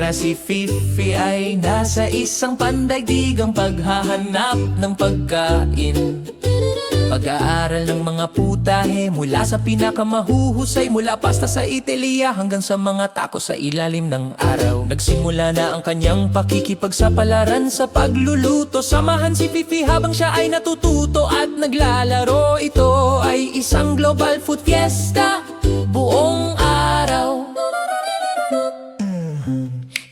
na si Fifi ay nasa isang pandaigdigang paghahanap ng pagkain. Pag-aaral ng mga putahe mula sa pinakamahuhusay, mula pasta sa Italia hanggang sa mga tacos sa ilalim ng araw. Nagsimula na ang kanyang pakikipagsapalaran sa pagluluto. Samahan si Fifi habang siya ay natututo at naglalaro. Ito ay isang global food fiesta buong araw.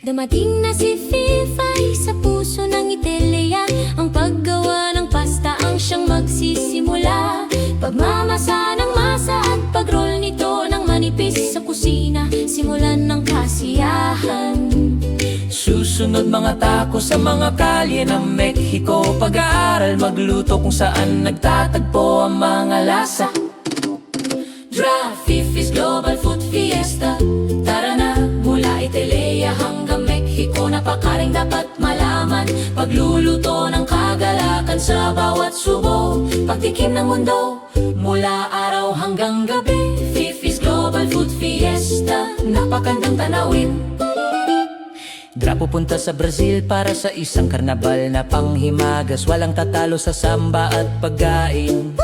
Dumating na si Fifi sa puso ng Italia. Ang paggawa ng pasta ang siyang magsisimula. Pagmamasa ng masa at pag-roll nito ng manipis sa kusina, simulan ng kasiyahan. Susunod mga tacos sa mga kalye ng Mexico. Pag-aaral magluto kung saan nagtatagpo ang mga lasa. Fifi's Global Food Fiesta. Tara na, mula Italia hanggang Mexico, napakaring dapat malaman. Pagluluto ng kagalakan sa bawat subo, pagtikim ng mundo, mula araw hanggang gabi. Fifi's Global Food Fiesta, napakandang tanawin. Pupunta sa Brazil para sa isang karnabal na panghimagas. Walang tatalo sa samba at pagkain.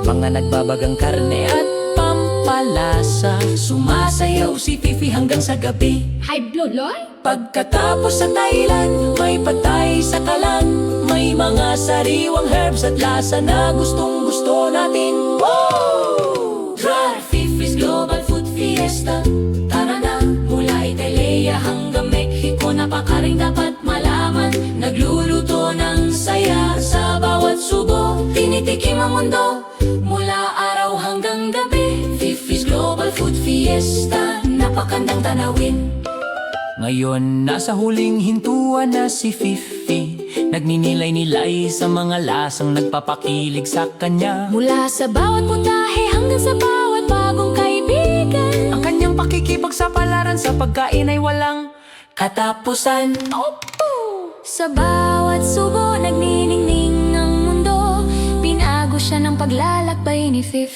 Mga nagbabagang karne at pampalasa. Sumasayaw si Fifi hanggang sa gabi. Hi, Loloy! Pagkatapos sa Thailand, may patay sa kalan. May mga sariwang herbs at lasa na gustong gusto natin. Wow! Try Fifi's Global Food Fiesta. Tara na, mula Italia hanggang Mexico, napakaring dapat malaman. Nagluluto ng saya sa bawat subo, tinitikim ang mundo, mula araw hanggang gabi. Fifi's Global Food Fiesta, napakandang tanawin. Ngayon, nasa huling hintuan na si Fifi. Nagninilay-nilay sa mga lasang nagpapakilig sa kanya. Mula sa bawat putahe hanggang sa bawat bagong kaibigan, Ang kanyang pakikipagsapalaran sa pagkain ay walang katapusan. sa bawat subo nagniningning ang mundo. Pinago siya ng paglalakbay ni Fifi.